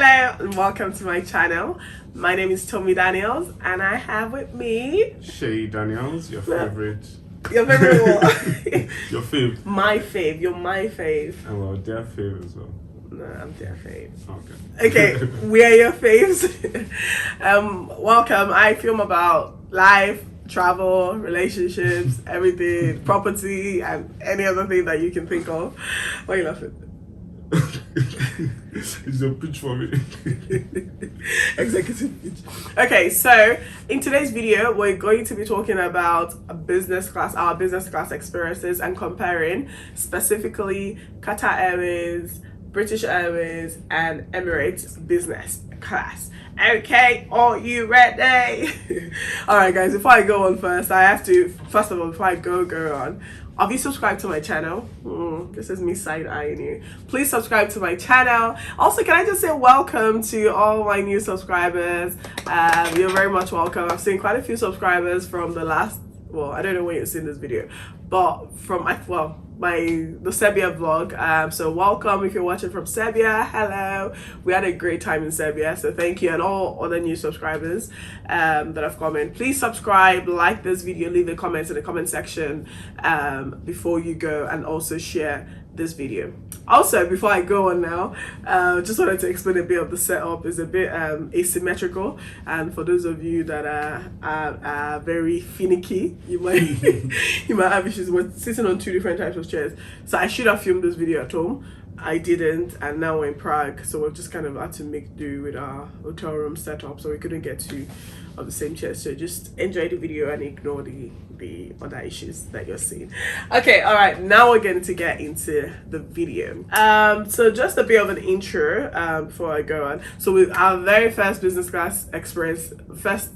Hello and welcome to my channel. My name is Tommy Daniels and I have with me Shay Daniels, your favorite. Your favorite what? Your fave. My fave. You're my fave. And well, their fave as well. No, I'm their fave. Okay. Okay, we're your faves. Welcome. I film about life, travel, relationships, everything, property, and any other thing that you can think of. Why are you laughing? It's a pitch for me. Executive pitch. Okay, so in today's video, we're going to be talking about our business class experiences and comparing specifically Qatar Airways, British Airways, and Emirates business class. Okay, are you ready? Alright guys, before I go on first of all, before I go on, have you subscribed to my channel? This is me side-eyeing you. Please subscribe to my channel. Also, can I just say welcome to all my new subscribers. You're very much welcome. I've seen quite a few subscribers from the last, well, I don't know when you've seen this video, but from the Serbia vlog. So welcome if you're watching from Serbia. Hello. We had a great time in Serbia, so thank you, and all other new subscribers that have come in. Please subscribe, like this video, leave a comment in the comment section before you go, and also share this video. Also, before I go on now, just wanted to explain a bit of the setup. Is a bit asymmetrical, and for those of you that are very finicky, you might have issues. We're sitting on two different types of chairs, so I should have filmed this video at home. I didn't, and now we're in Prague, so we've just kind of had to make do with our hotel room setup, so we couldn't get two of the same chairs. So just enjoy the video and ignore the other issues that you're seeing. Okay, all right, now we're going to get into the video. So just a bit of an intro before I go on. So with our very first business class experience, first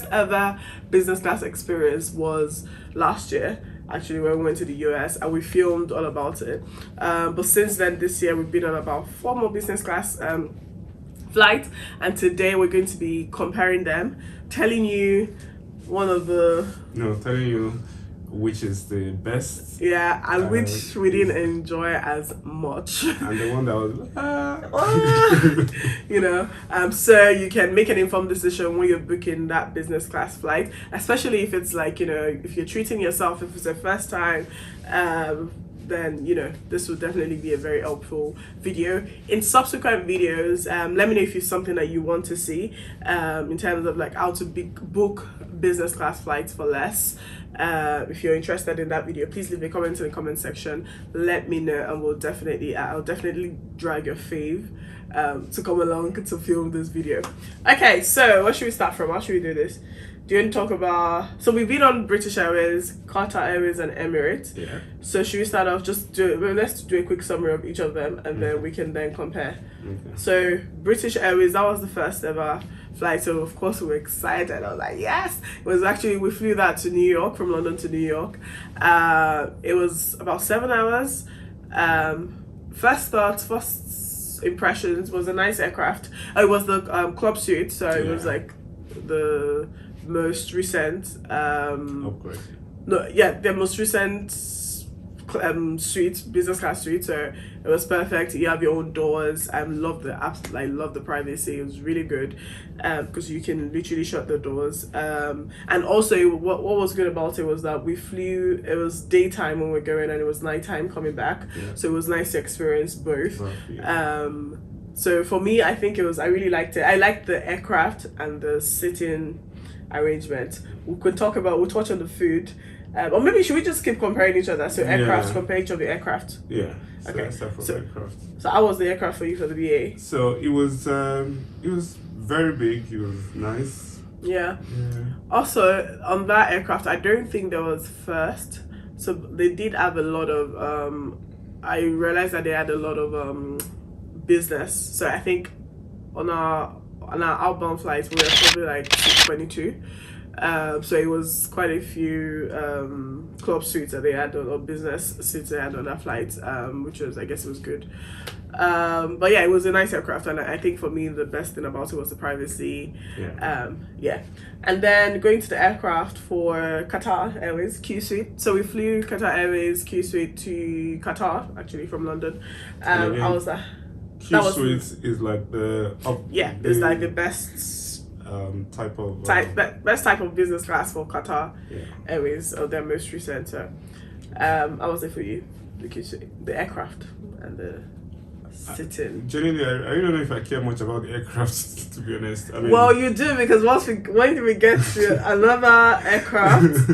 ever business class experience was last year, actually, when we went to the US, and we filmed all about it. But since then, this year, we've been on about 4 more business class flights, and today we're going to be comparing them, telling you which is the best. Yeah, and which we didn't enjoy as much. And the one that was so you can make an informed decision when you're booking that business class flight, especially if it's like, if you're treating yourself, if it's the first time, then this will definitely be a very helpful video. In subsequent videos, let me know if it's something that you want to see in terms of like how to book business class flights for less. If you're interested in that video, please leave a comment in the comment section. Let me know, and I'll definitely drag your fave to come along to film this video. Okay, so what should we start from? How should we do this? Do you want to talk about, so we've been on British Airways, Qatar Airways, and Emirates. Yeah. So should we start off, let's do a quick summary of each of them, and then we can then compare. Okay. So British Airways, that was the first ever flight, so of course we were excited. I was like, yes. It was actually, we flew that to New York, from London to New York. It was about 7 hours. First impressions was a nice aircraft. It was the club suite, so it was like the most recent upgrade. The most recent suite, business class suite, so it was perfect. You have your own doors. I love the privacy. It was really good because you can literally shut the doors, and also what was good about it was that we flew, it was daytime when we were going and it was nighttime coming back, so it was nice to experience both. So for me, I really liked it. I liked the aircraft and the sitting arrangement. We'll touch on the food, or maybe should we just keep comparing each other? So aircraft, compare each of the aircraft. Yeah. Okay. Aircraft. So how was the aircraft for you for the BA? So it was very big. It was nice. Yeah. Also on that aircraft, I don't think there was first. So they did have a lot of I realized that they had a lot of business. So I think on our outbound flights we were probably like 622. So it was quite a few club suites that they had, or business suites they had on that flight, which was, I guess it was good. But yeah, it was a nice aircraft, and I think for me the best thing about it was the privacy. And then going to the aircraft for Qatar Airways Q Suite. So we flew Qatar Airways Q Suite to Qatar, actually, from London. How was that? That was- Q-Suite is like the Yeah, it's like the best type of best type of business class for Qatar yeah. Airways or their most recent. So, I was there for you. The aircraft and the sitting. Generally, I don't know if I care much about the aircraft, to be honest. I mean, Well, you do, because when we get to another aircraft,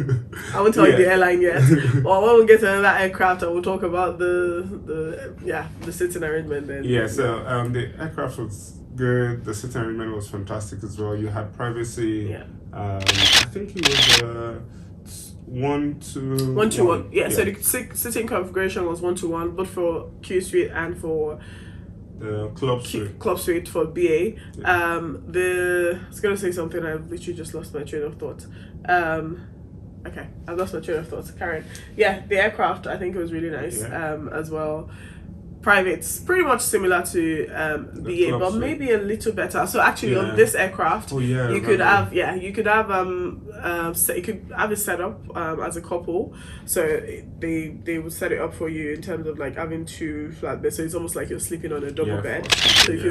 I won't tell you the airline yet. But when we get to another aircraft, I will talk about the sitting arrangement then. Yeah, so the aircraft was good. The sitting arrangement was fantastic as well. You had privacy. Yeah. I think it was 1-to-1. 1-to-1. Yeah, so the sitting configuration was 1-to-1, both for Q Suite and for The club suite. Club Suite for BA. I was gonna say something. I've literally just lost my train of thought. Okay, I've lost my train of thought. Karen. Yeah, the aircraft, I think it was really nice. As well. Private's pretty much similar to BA, but suite. maybe a little better. So actually, on this aircraft, you could have you could have it set up as a couple. So they would set it up for you in terms of like having 2 flat beds. So it's almost like you're sleeping on a double bed. So if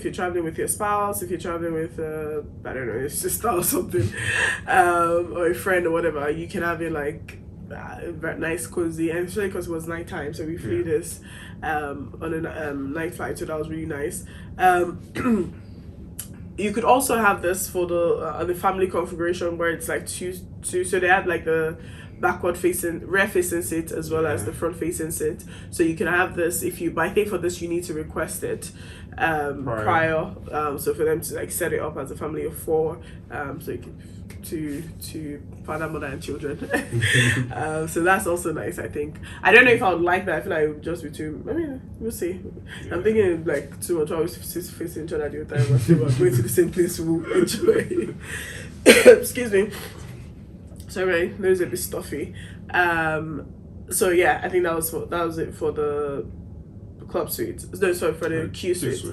you're traveling with your spouse, if you're traveling with I don't know, your sister or something, or a friend or whatever, you can have it like very nice, cozy, and especially because it was nighttime. So we flew this on a night flight, so that was really nice. You could also have this for the family configuration where it's like two. So they had like the rear facing seat as well as the front facing seat. So you can have this but I think for this you need to request it prior. So for them to like set it up as a family of 4, so you can to father, mother, and children. So that's also nice. I think I don't know if I would like that. I feel like it would just be too. I mean, we'll see. I'm thinking like too much. Always facing each other at the time. We're going to the same place. We'll enjoy. Excuse me. Sorry, nose a bit stuffy. So yeah, I think that was it for the club suite. No, sorry, for the Q suite.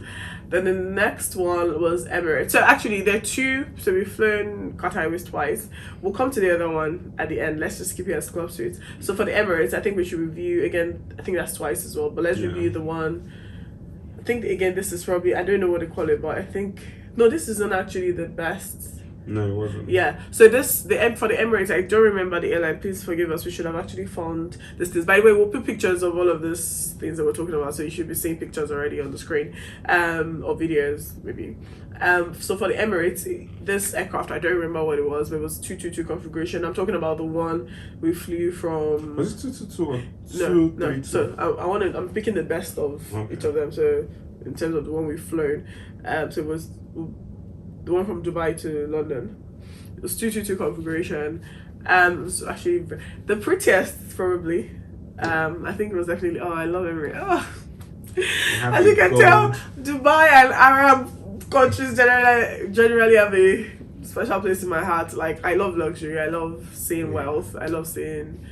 Then the next one was Emirates. So actually, there are 2. So we've flown Qatar Airways twice. We'll come to the other one at the end. Let's just keep it as club suite. So for the Emirates, I think we should review again. I think that's twice as well. But let's review the one. I think again, this is probably, I don't know what they call it, but I think no, this isn't actually the best. No, it wasn't. Yeah. So for the Emirates, I don't remember the airline. Please forgive us. We should have actually found this. By the way, we'll put pictures of all of these things that we're talking about, so you should be seeing pictures already on the screen, or videos maybe. So for the Emirates, this aircraft, I don't remember what it was, but it was 222 configuration. I'm talking about the one we flew from. Was it 222 or 232? No. So I'm picking the best of each of them. So in terms of the one we've flown, so it was the one from Dubai to London. It was 222 configuration. It was actually the prettiest, probably. I think it was definitely. Oh, I love Emirates. Oh. As you can tell, Dubai and Arab countries generally have a special place in my heart. Like, I love luxury. I love seeing wealth. I love seeing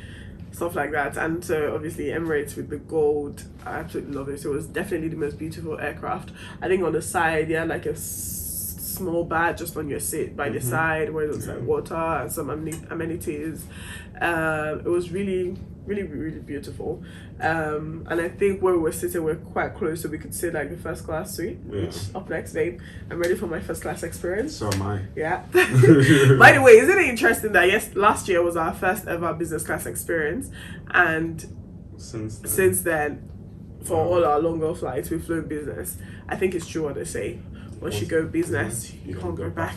stuff like that. And so obviously Emirates with the gold, I absolutely love it. So it was definitely the most beautiful aircraft. I think on the side they had like a small bar just on your seat by the side where it was like water and some amenities. It was really beautiful. And I think where we were sitting, we're quite close, so we could sit like the first class suite. Which up next, babe, I'm ready for my first class experience. So am I. Yeah. By the way, isn't it interesting that last year was our first ever business class experience, and since then for all our longer flights we've flown business. I think it's true what they say. Once you go business, you can't go back.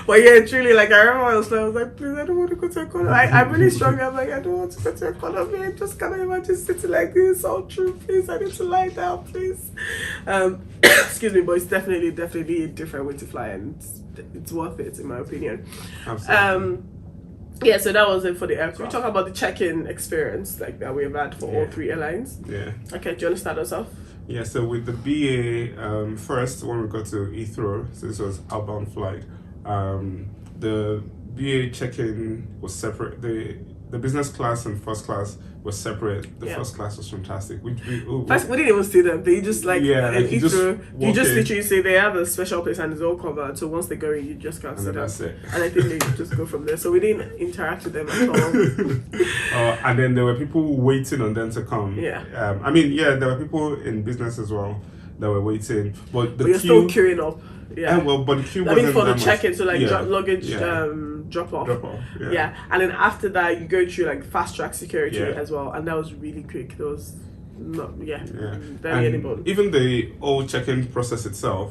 But yeah, truly, like I remember I was like, please, I don't want to go to economy. I'm really struggling. I'm like, I don't want to go to economy. I just can't imagine sitting like this. All true, please. I need to lie down, please. Excuse me, but it's definitely a different way to fly, and it's worth it in my opinion. Absolutely. Yeah, so that was it for the aircraft. We talk about the check-in experience like that we've had for all 3 airlines. Yeah. Okay, do you want to start us off? Yeah, so with the BA, first when we got to Heathrow, so this was outbound flight, the BA check-in was separate. The the business class and first class was separate. The Yeah. first class was fantastic. First, we didn't even see them. They just like you just you just walk in. literally say they have a special place and it's all covered. So once they go in, you just can't And sit then down. that's it. And I think they just go from there. So we didn't interact with them at all. And then there were people waiting on them to come. Yeah. There were people in business as well that were waiting, but the But you're queue. still queuing up. Yeah. But the queue I mean, wasn't for the that much. check-in, so like Yeah. luggage Yeah. drop off. Drop off. Yeah, and then after that, you go through like fast track security Yeah. as well, and that was really quick. There was not, Yeah. barely And anybody. even the whole check-in process itself,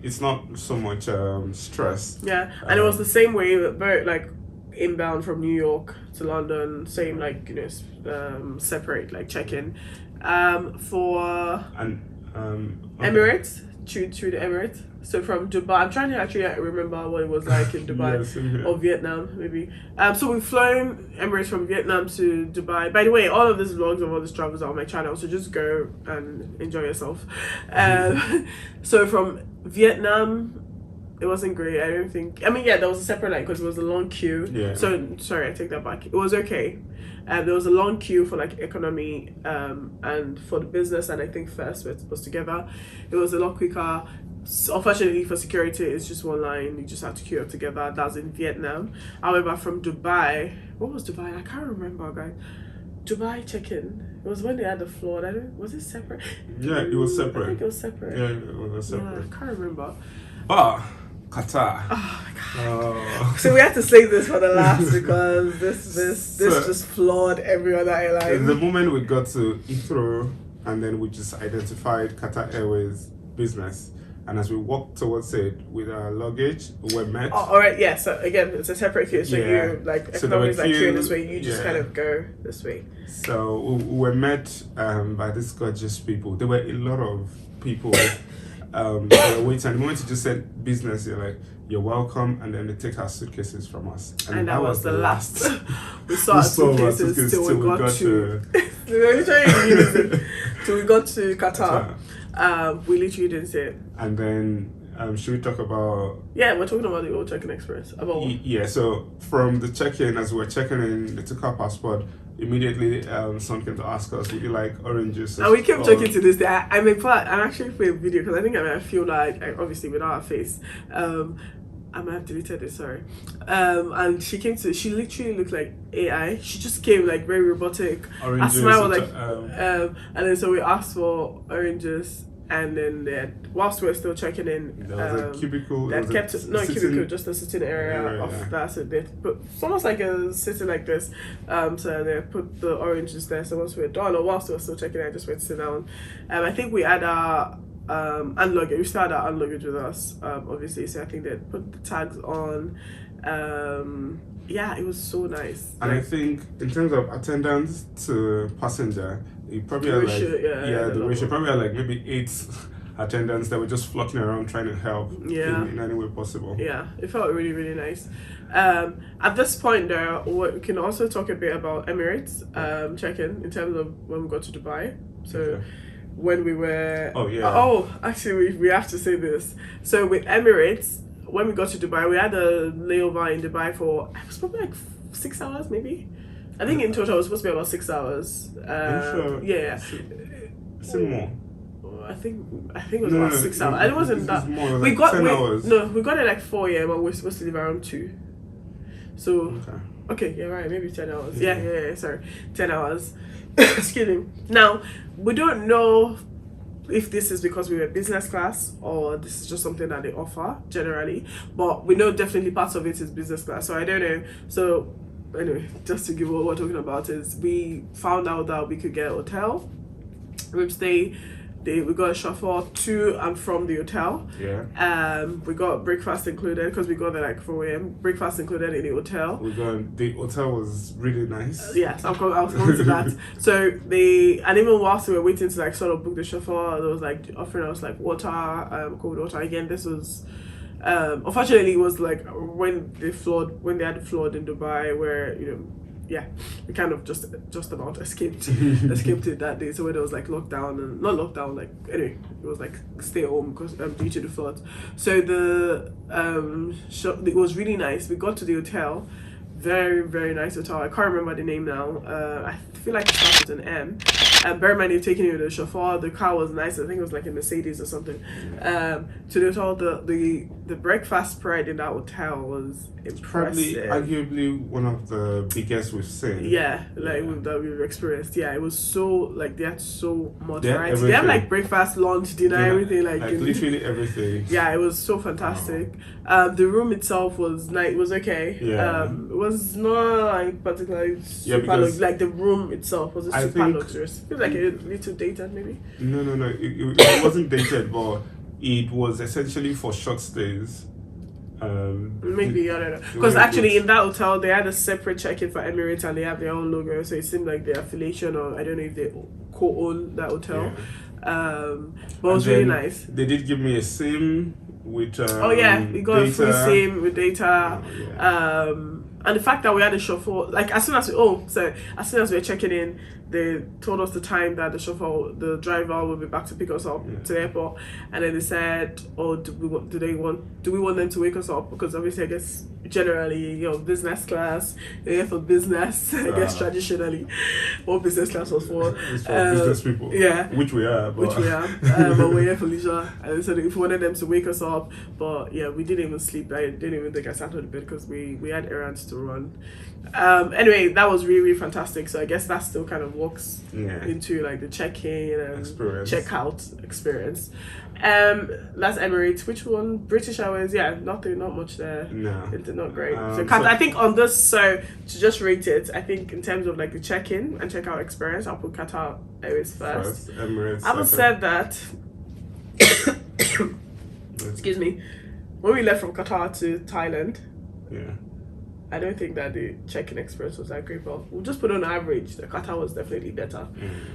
it's not so much stress. Yeah, and it was the same way, very like inbound from New York to London, same like separate like check-in. For And okay. Emirates, to the Emirates. So from Dubai, I'm trying to actually remember what it was like in Dubai. Yeah, same here. Or Vietnam, maybe. So we've flown Emirates from Vietnam to Dubai. By the way, all of these vlogs of all these travels are on my channel, so just go and enjoy yourself. So from Vietnam, it wasn't great. I don't think. I mean, yeah, there was a separate line because it was a long queue. Yeah. So sorry, I take that back. It was okay. There was a long queue for like economy and for the business, and I think first was together. It was a lot quicker. So unfortunately for security, it's just one line. You just have to queue up together. That's in Vietnam. However, from Dubai, what was Dubai? I can't remember, guys. Dubai check-in. It was when they had the flood. Was it separate? Yeah, it was I separate. think it was separate. Yeah, it was separate. Yeah, I can't remember. Qatar. Oh my god. So we had to save this for the last because this just floored every other airline. The moment we got to Heathrow, and then we just identified Qatar Airways business, and as we walked towards it with our luggage, we were met. Oh, all right, yeah. So again, it's a separate queue. So Yeah. you like So there were economies like queuing this way. queues, You just yeah. kind of go this way. So we were met by these gorgeous people. There were a lot of people that were waiting. The moment you just said business, you're like, you're welcome, and then they take our suitcases from us. And that was the last. We saw We our saw our suitcases suitcases till we got to. We were literally in unison till we got to Qatar. We literally didn't see it. And then, should we talk about? Yeah, we're talking about the old check-in experience. About what? Yeah. So from the check-in, as we were checking in, they took our passport. Immediately, someone came to ask us, "Would you like orange juice?" And we kept talking to this day. I'm actually playing a video because I think I feel like, obviously without our face, I might have deleted it, sorry. And she literally looked like AI. She just came like very robotic. Orange Her smile was juice, like, and then so we asked for oranges, and then whilst we were still checking in, there was a cubicle. they had kept sitting- cubicle, just a sitting area area, of yeah. that. So they put it's almost like a sitting like this. So they put the oranges there. So once we were done, or whilst we were still checking, I just went to sit down. I think we had our hand luggage. We still had our hand luggage with us, obviously. So I think they put the tags on. Yeah, it was so nice. And I think in terms of attendance to passenger, you probably The had ratio, like the the ratio level. probably had like maybe 8 attendants that were just flocking around trying to help Yeah. in any way possible. Yeah, it felt really, really nice. At this point, though, we can also talk a bit about Emirates check-in in terms of when we got to Dubai. So Okay. when we were... Oh, yeah. Actually, we have to say this. So with Emirates, when we got to Dubai, we had a layover in Dubai for, it was probably like 6 hours, maybe? I think in total it was supposed to be about 6 hours. Are you sure? Yeah. Is it more? I think it was about 6 hours. And it wasn't it's that. more, it was We like got 10 hours. No, we got it like 4 a.m. and we're supposed to leave around 2. So Okay. yeah, right, maybe 10 hours. Yeah, sorry, 10 hours. Excuse me. Now we don't know if this is because we were business class or this is just something that they offer generally, but we know definitely part of it is business class. So I don't know. So anyway, just to give what we're talking about is we found out that we could get a hotel room stay. We got a chauffeur to and from the hotel. Yeah. We got breakfast included because we got there like 4 a.m. Breakfast included in the hotel. The hotel was really nice. Yes, I was going to that. So and even whilst we were waiting to like sort of book the chauffeur, there was like offering us like water, cold water. Again, this was unfortunately it was like when they had the flood in Dubai, where we kind of just about escaped it that day. So when there was like lockdown and not lockdown, like anyway, it was like stay at home because due to the flood. So the it was really nice. We got to the hotel, Very, very nice hotel. I can't remember the name now. I feel like it starts with an M. And bear in mind, they've taken you to the chauffeur. The car was nice. I think it was like a Mercedes or something. To the hotel, the breakfast spread in that hotel was Probably, impressive. arguably, one of the biggest we've seen. Yeah, like that we've experienced. Yeah, it was so like they had so much They had variety. They have everything. like breakfast, lunch, dinner, everything. Like literally everything. yeah, it was so fantastic. The room itself was nice. It was okay. Yeah. It was not like particularly super because like the room itself was I super think- luxurious. Feels like a little dated maybe. No. It wasn't dated, but it was essentially for short stays. Maybe I don't know. the Because way it actually looks- in that hotel they had a separate check-in for Emirates and they have their own logo, so it seemed like their affiliation or I don't know if they co-own that hotel. But it was And really then nice. They did give me a SIM with. Oh yeah, we got a free data. SIM with data. Oh, yeah. And the fact that we had a chauffeur, like as soon as we were checking in, they told us the time that the driver will be back to pick us up to the airport, and then they said, "Oh, do we want them to wake us up?" Because obviously, I guess generally, business class, they're here for business. I guess traditionally, what business class was for. It's for business people. Yeah. Which we are. But But we're here for leisure. And they said if we wanted them to wake us up, but yeah, we didn't even sleep. I didn't even think I sat on the bed because we had errands to run. Anyway, that was really, really fantastic. So I guess that still kind of walks into like the check-in and Experience. check-out experience. That's Emirates. Which one? British Airways. Yeah, not much there. No. It's not great. So I think on this, so to just rate it, I think in terms of like the check-in and check-out experience, I'll put Qatar Airways first. Emirates. I would say that. Excuse me. When we left from Qatar to Thailand, Yeah. I don't think that the check-in experience was that great, but we'll just put on average. The Qatar was definitely better.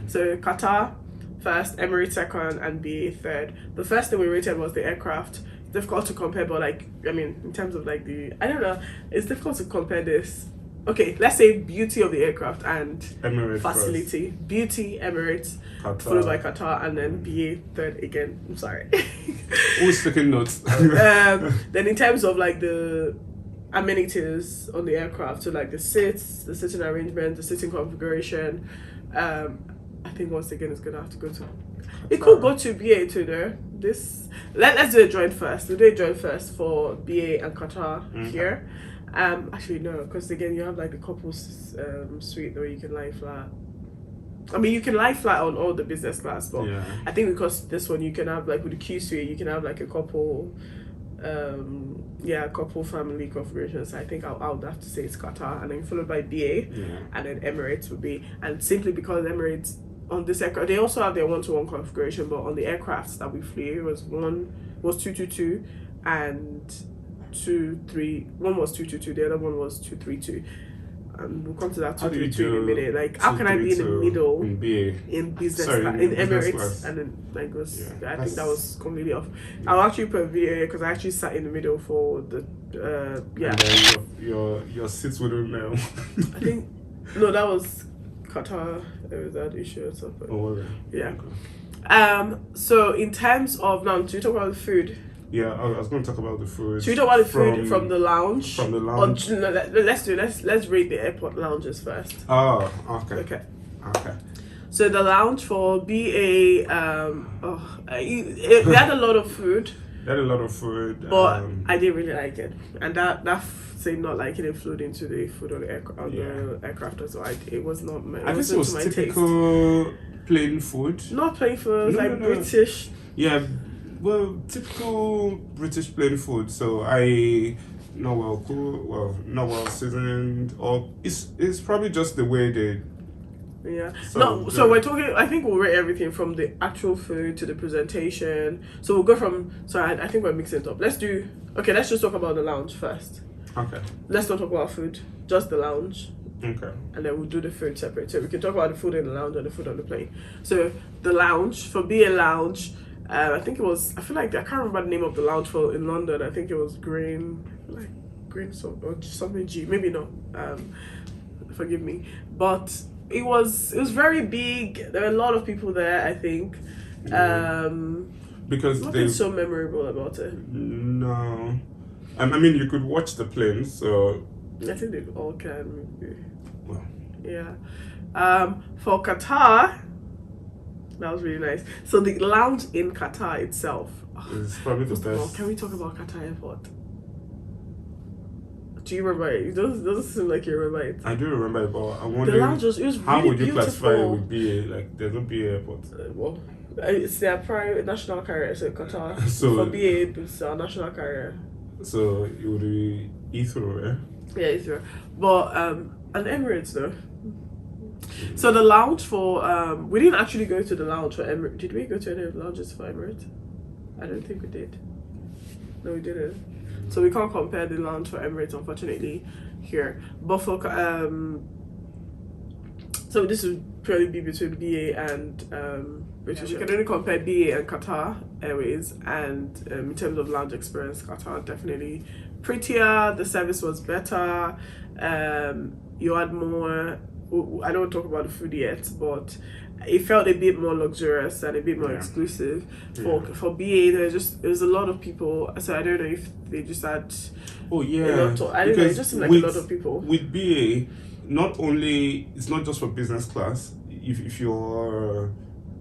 So Qatar first, Emirates second, and BA third. The first thing we rated was the aircraft. Difficult to compare, but in terms of like I don't know, it's difficult to compare this. Okay, let's say beauty of the aircraft and Emirates facility. Beauty, Emirates, Qatar. followed by Qatar, and then BA third again. I'm sorry. Who's taking notes? Then in terms of like the amenities on the aircraft, so like the seats, the sitting arrangement, the sitting configuration, I think once again it's gonna have to go to. It could go to BA too, though. Let's do a joint first. We'll do a joint first for BA and Qatar here. Actually no, because again you have like the couples suite where you can lie flat. I mean, you can lie flat on all the business class, but I think because this one you can have like with the Q suite, you can have like a couple, couple family configurations. So I think I would have to say it's Qatar, and then followed by BA, and then Emirates would be, and simply because Emirates on this aircraft, they also have their 1-to-1 configuration, but on the aircrafts that we flew, it was 222 and 23. One was 222, the other one was 232. We'll come to that 232 in a minute. Like, how can I be in the middle in BA? in business Sorry, class, in in business Emirates, class. and then like I think that's- that was completely off. I'll actually put a video here because I actually sat in the middle for the And then your seats wouldn't know. I think no, that was Qatar. There was that issue or something. Oh, okay. Yeah. So in terms of now, do you talk about the food? Yeah, I was going to talk about the food. Should we talk about the food from the lounge? From the lounge. Or, no, let's rate the airport lounges first. Oh, okay. Okay. So the lounge for BA, they had a lot of food, They had a lot of food. but I didn't really like it, and that say not liking it flowed into the food on the aircraft as well. It was not. I guess it wasn't was to my taste. typical plain food. Not plain food, No, like no, no. British. Yeah, well, typical British plain food. So not well cooked, not well seasoned, or it's probably just the way they. Yeah. So So we're talking. I think we'll rate everything from the actual food to the presentation. So we'll go from. Sorry, I think we're mixing it up. Let's just talk about the lounge first. Okay. Let's not talk about food. Just the lounge. Okay. And then we'll do the food separate. So we can talk about the food in the lounge and the food on the plane. So the lounge, for BA lounge, I think it was, I can't remember the name of the lounge in London. I think it was Green or something G, maybe not. Forgive me. But it was very big. There were a lot of people there, I think. Because Nothing so memorable about it. No. I mean, you could watch the planes, so I think they all can. Maybe. Well, Yeah. For Qatar, that was really nice. So the lounge in Qatar itself. it's probably the First of all, best. can we talk about Qatar Airport? Do you remember it? It doesn't seem like you remember it. I do remember it, but I'm The wondering lounge was how really would you classify it beautiful. with BA? Like, there's no BA airport. Well, it's their private national carrier, so Qatar. So- for BA, it's our national carrier. So it would be Heathrow, yeah? Yeah, it's true. But and Emirates though. So the lounge for we didn't actually go to the lounge for Emirates. Did we go to any of the lounges for Emirates? I don't think we did. No, we didn't. So we can't compare the lounge for Emirates, unfortunately, here. But for so this would purely be between BA and British. We can only compare BA and Qatar Airways, and in terms of lounge experience, Qatar definitely prettier. The service was better. You had more. I don't talk about the food yet, but it felt a bit more luxurious and a bit more exclusive. For BA, there was a lot of people. So I don't know if they just had. Oh yeah. I don't know. It just seemed like a lot of people. With BA, not only it's not just for business class. If you're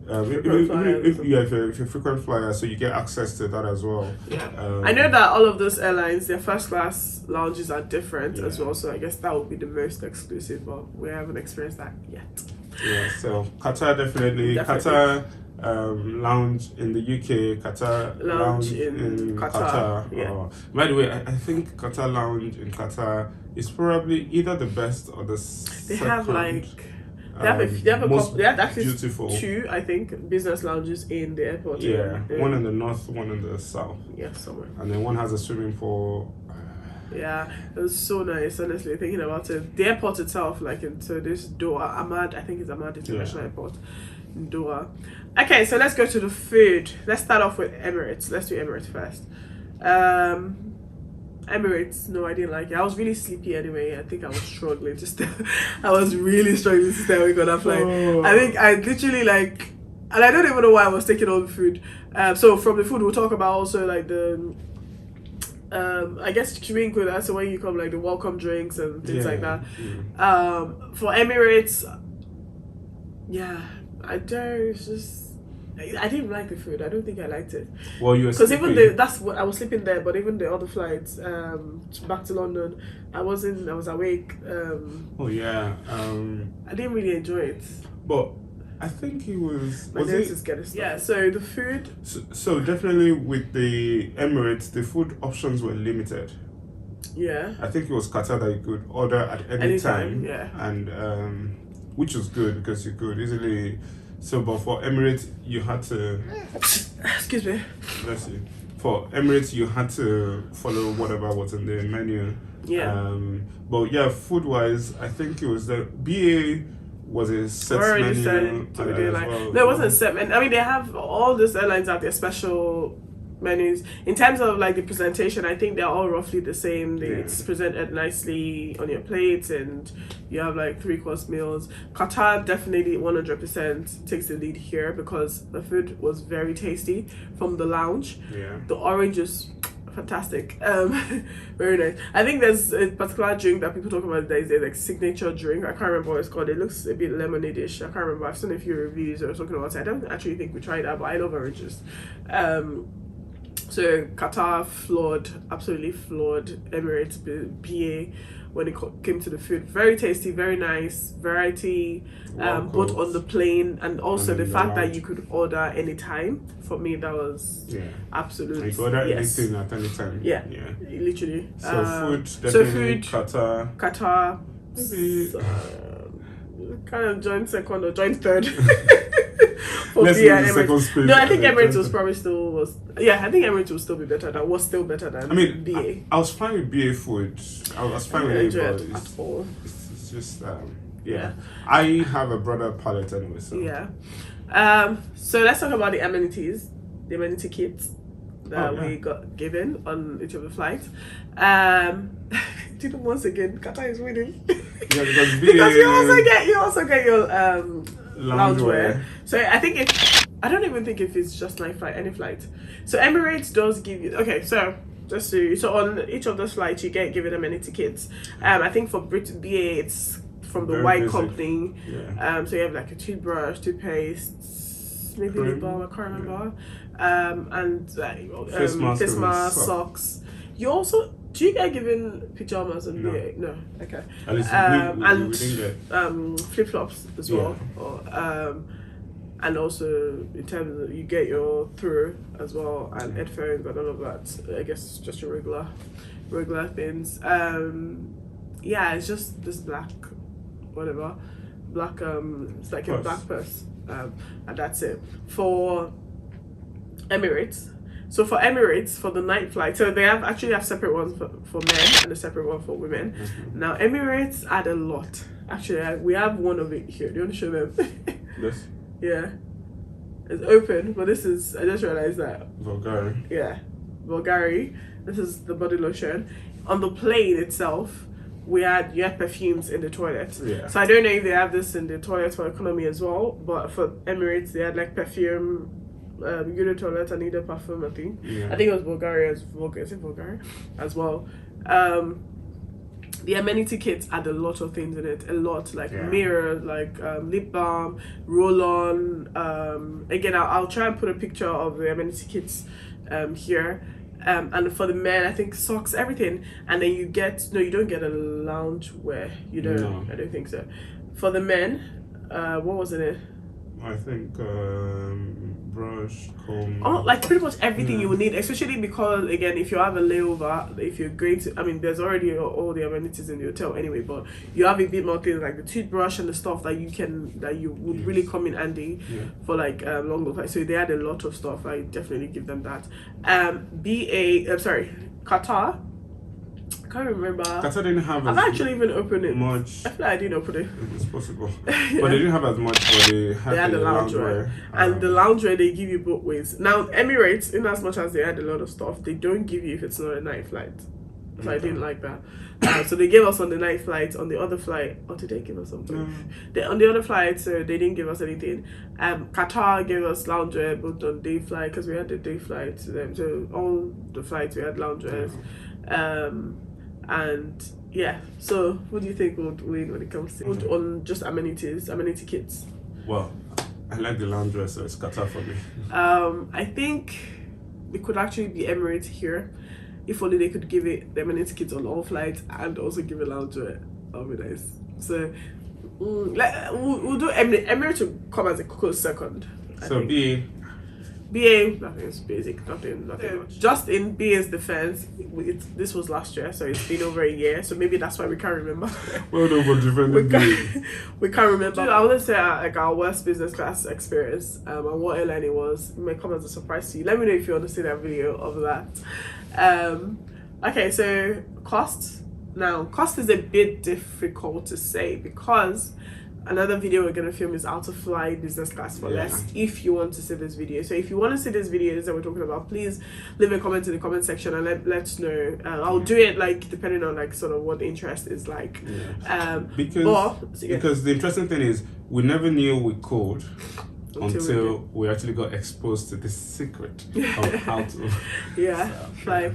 if you're a frequent flyer, so you get access to that as well. Yeah. I know that all of those airlines, their first class lounges are different as well, so I guess that would be the most exclusive, but we haven't experienced that yet. Yeah, so Qatar definitely. Qatar lounge in the UK, Qatar lounge in Qatar. Yeah. By the way, I think Qatar lounge in Qatar is probably either the best or the They second. have like they have most they have actually beautiful. 2, I think, business lounges in the airport. Yeah, one in the north, one in the south. Yeah, somewhere. And then one has a swimming pool. Yeah, it was so nice, honestly, thinking about it. The airport itself, like, so this Doha, I think it's Ahmad International Airport in Doha. Okay, so let's go to the food. Let's start off with Emirates. Let's do Emirates first. Emirates, no, I didn't like it. I was really sleepy anyway. I think I was struggling to stay. I was really struggling to stay awake on that flight. I think I literally and I don't even know why I was taking all the food. So from the food, we'll talk about also like the I guess should we include that? So when you come, like the welcome drinks and things like that. For Emirates, I don't. It's just I didn't like the food. I don't think I liked it. Well, you were because even that's what I was sleeping there. But even the other flights back to London, I was awake. Oh yeah. I didn't really enjoy it. But I think it was. My nose is getting stuck. Yeah. So the food. So definitely with the Emirates, the food options were limited. Yeah. I think it was Qatar that you could order at any time. Yeah. And which was good because you could easily. So, but for Emirates, you had to. Excuse me. Bless you. For Emirates, you had to follow whatever was in the menu. Yeah. But yeah, food wise, I think it was the BA was a set menu. Well. No, it wasn't a set menu. I mean, they have all these airlines have their special menus. In terms of like the presentation, I think they're all roughly the same. It's presented nicely on your plates, and you have like 3-course meals. Qatar definitely 100% takes the lead here because the food was very tasty from the lounge. Yeah. The orange is fantastic. Very nice. I think there's a particular drink that people talk about. There's a like signature drink. I can't remember what it's called. It looks a bit lemonade-ish. I can't remember. I've seen a few reviews that were talking about it. I don't actually think we tried that, but I love oranges. So Qatar absolutely floored Emirates BA when it came to the food. Very tasty, very nice, variety, both on the plane and also the fact that you could order anytime. For me, that was absolute. You could order anything at any time. Yeah, literally. So food, definitely Qatar. Maybe kind of joint second or joint third. Let's leave the second space. No, I think Emirates was probably still I think Emirates will still be better. That was still better than BA. I was fine with BA food. I was fine with it, but at all. It's just I have a broader palette anyway. So so let's talk about the amenities, the amenity kits that we got given on each of the flights. Once again, Qatar is winning. Yeah, because you also get your loungewear. So I don't even think if it's just night flight, any flight. So Emirates does give you. Okay, so So on each of those flights, you get given amenity kits. I think for BA, it's from the Very white basic. company. Yeah. So you have like a toothbrush, toothpaste, maybe lip balm, I can't remember. And Face mask face and mask, socks. socks. You also do you get given pajamas on No. BA? No. Okay. At least And we didn't get. flip flops as well. Or, and also in terms of you get your through as well and headphones and all of that. I guess just your regular things. Yeah, it's just this black it's like a black purse, and that's it for Emirates. So for Emirates, for the night flight, so they actually have separate ones for men and a separate one for women. Now Emirates add a lot. Actually, we have one of it here. Do you want to show them? This Yeah, it's open, but this is, I just realized that. Bulgari. Yeah, Bulgari. This is the body lotion. On the plane itself, you had perfumes in the toilet. Yeah. So I don't know if they have this in the toilet for economy as well, but for Emirates they had like perfume, unit toilet and either perfume, I think. Yeah. I think it was Bulgaria as well. The amenity kits had a lot of things in it. A lot, like mirror, like lip balm, roll-on. Again, I'll try and put a picture of the amenity kits here. And for the men, I think socks, everything. And then you don't get a lounge wear. You don't. No. I don't think so. For the men, what was in it? I think brush, comb. Oh, like pretty much everything you would need, especially because again, if you have a layover, if you're going to, I mean, there's already all the amenities in the hotel anyway, but you have a bit more things like the toothbrush and the stuff that you would really come in handy for like longer flights. So they had a lot of stuff. I definitely give them that. Qatar. I can't remember. Qatar didn't have. I've actually even opened it. Much. I feel like I didn't open it. It's possible, but they didn't have as much. But they had the loungewear, and the loungewear they give you both ways. Now Emirates, in as much as they had a lot of stuff, they don't give you if it's not a night flight. So I didn't like that. So they gave us on the night flight. On the other flight, or did they give us something? On the other flight, so they didn't give us anything. Qatar gave us loungewear both on day flight because we had the day flight. So all the flights we had loungewears. And yeah, so what do you think would win when it comes to on just amenity kits? Well, I like the loungewear, so it's Qatar for me. I think it could actually be Emirates here. If only they could give it the amenity kits on all flights and also give it loungewear. That would be nice. So we'll do Emirates will come as a close second. So BA, nothing is basic, nothing much. Just in BA's defense, this was last year, so it's been over a year, so maybe that's why we can't remember. Well, no, but defending we can't remember. I want to say like our worst business class experience and what airline it was. It may come as a surprise to you. Let me know if you want to see that video of that. Okay, so cost. Now, cost is a bit difficult to say because another video we're going to film is how to fly business class for less if you want to see this video. So if you want to see this videos that we're talking about, please leave a comment in the comment section and let's know. I'll do it like depending on like sort of what the interest is like. Because the interesting thing is we never knew we could until we actually got exposed to the secret of how to fly.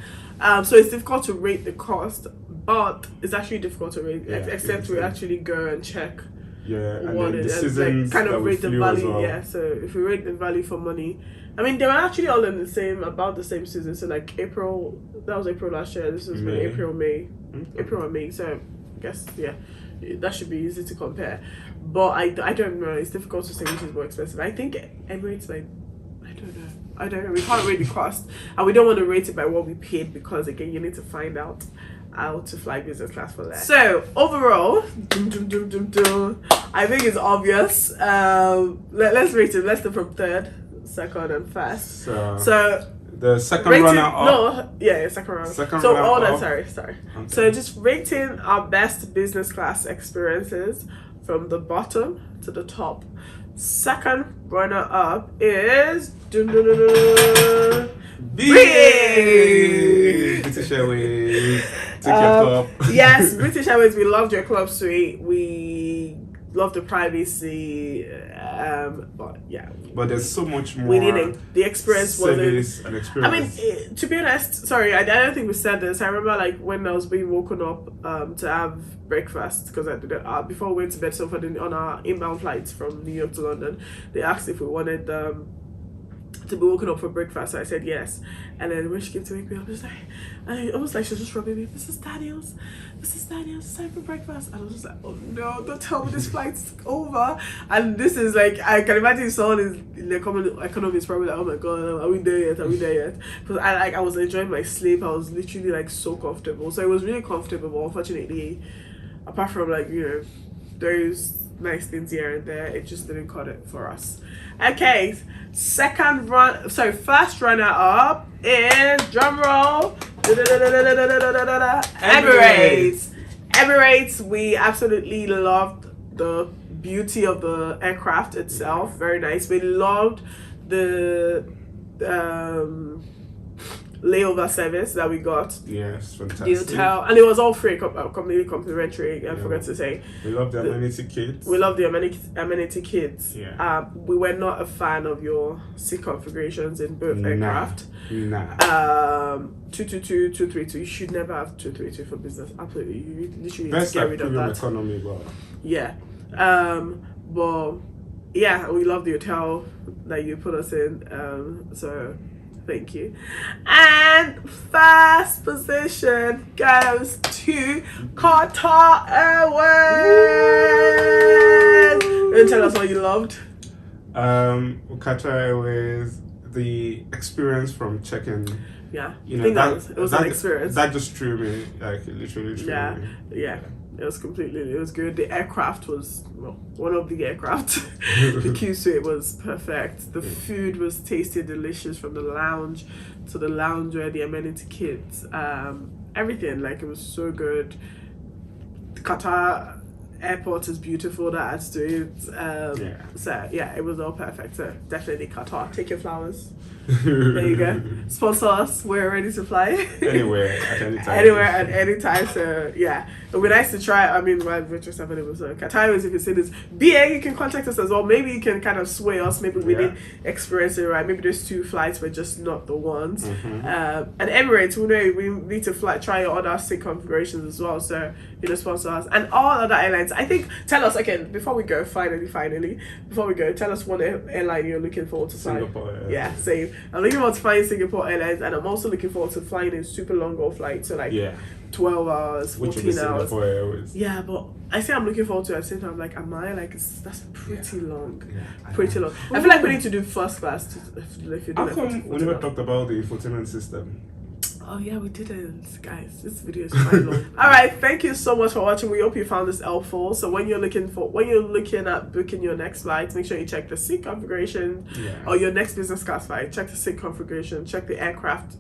So it's difficult to rate the cost, but it's actually difficult to rate except we actually go and check. And what then the it seasons kind of rate the value. well. So if we rate the value for money, I mean they were actually all in about the same season. So like April, that was April last year. This was April and May. So I guess that should be easy to compare. But I don't know. It's difficult to say which is more expensive. I think Emirates I don't know. We can't rate the cost, and we don't want to rate it by what we paid because again, you need to find out how to fly business class for less. So overall, I think it's obvious. Let's rate it. Let's do from third, second, and first. So the second runner up. Second runner. So all that. Sorry. Okay. So just rating our best business class experiences from the bottom to the top. Second runner up is British Airways. Take your club. Yes, British Airways. We loved your club suite. We love the privacy, but yeah. But there's so much more. We didn't. The experience service wasn't. and experience. I mean, to be honest, sorry, I don't think we said this. I remember like when I was being woken up to have breakfast because I did it before we went to bed. So on our inbound flights from New York to London, they asked if we wanted to be woken up for breakfast. So I said yes. And then when she came to wake me up, I almost like she was just rubbing me. Mrs. Daniels, it's time for breakfast. And I was just like, oh no, don't tell me this flight's over. And this is like, I can imagine if someone is in the economy is probably like, oh my god, are we there yet? Because I was enjoying my sleep. I was literally like so comfortable. So it was really comfortable, but unfortunately, apart from like, those nice things here and there, it just didn't cut it for us. Okay, first runner up is drumroll. Emirates, we absolutely loved the beauty of the aircraft itself. Very nice. We loved the layover service that we got. Yes, fantastic. The hotel, and it was all free, completely complimentary. I forgot to say. We love the amenity kits. We love the amenity kits. Yeah. We were not a fan of your seat configurations in both aircraft. Nah. 222, 232. You should never have 232 for business. Absolutely, you literally need to get rid of that. Economy, but yeah. But yeah, we love the hotel that you put us in. So thank you. And first position goes to Qatar Airways. And tell us what you loved. Qatar Airways, the experience from check-in. Yeah, I think it was an experience. That just drew me, like literally drew me. Yeah. It was good. The aircraft was one of the aircraft. The queue suite was perfect. The food was tasty, delicious, from the lounge to the loungewear, the amenity kits, everything. Like, it was so good. The Qatar airport is beautiful. That adds to it. So yeah, it was all perfect. So definitely Qatar. Take your flowers. There you go. Sponsor us. We're ready to fly. Anywhere at any time. Anywhere at any time. So yeah, it would be nice to try. I mean, we're just available. So Qatar Airways, if you see this, BA, you can contact us as well. Maybe you can kind of sway us. Maybe we didn't experience it right. Maybe those two flights were just not the ones. And Emirates, we need to try your other seat configurations as well. So sponsor us and all other airlines. I think tell us again before we go. Finally, before we go, tell us one airline you're looking forward to flying. Singapore. Yeah, same. I'm looking forward to flying Singapore Airlines, and I'm also looking forward to flying in super long haul flights. So 12 hours, 14 hours. Airways. Yeah, but I say I'm looking forward to it at the same time. Like, am I? Like, that's pretty long. Yeah, pretty long. I feel like we need to do first class. If you do How come we never talked about the infotainment system? Oh yeah, we didn't, guys. This video is quite long. All right, thank you so much for watching. We hope you found this helpful. So when you're looking at booking your next flight, make sure you check the seat configuration or your next business class flight. Check the seat configuration. Check the aircraft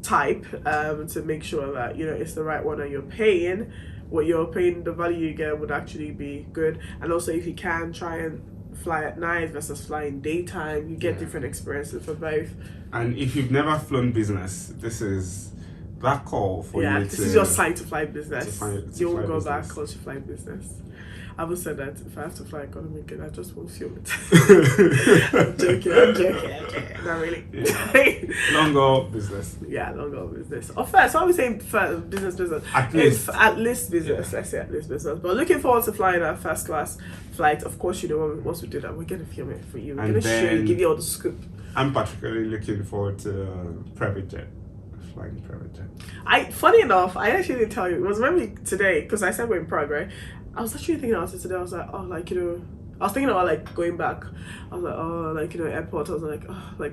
type to make sure that it's the right one and you're paying what you're paying. The value you get would actually be good. And also, if you can, try and fly at night versus flying daytime. You get different experiences for both. And if you've never flown business, this is that call for you. This is your sign to fly business. You won't go back once you fly business. I will say that if I have to fly economy again, I just won't feel it. I'm joking. Not really. Long haul business. Yeah, long haul business. Or first, why are we saying business? At least. At least business. I say at least business. But looking forward to flying our first class flight. Of course, once we do that, we're going to film it for you. We're going to show you, give you all the scoop. I'm particularly looking forward to private jet. Flying private jet. Funny enough, I actually didn't tell you. It was maybe today, because I said we're in Prague, right? I was actually thinking about it today. I was like, I was thinking about like going back. I was like, airport. I was like,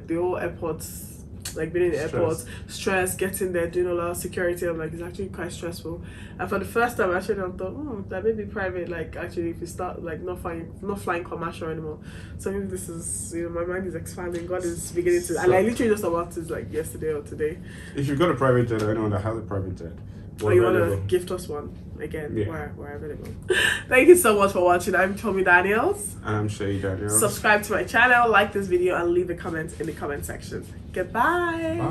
the whole airports, like being in the airport, stress, getting there, doing all that security. I'm like, it's actually quite stressful. And for the first time, actually, I thought, that may be private. Like, actually, if you start like not flying commercial anymore. So maybe this is, my mind is expanding. God is beginning to, and I literally just about it like yesterday or today. If you've got a private jet or anyone that has a private jet, or you want to gift us one again, we're available. Thank you so much for watching. I'm Tommy Daniels. And I'm Shay Daniels. Subscribe to my channel, like this video, and leave a comment in the comment section. Goodbye. Bye.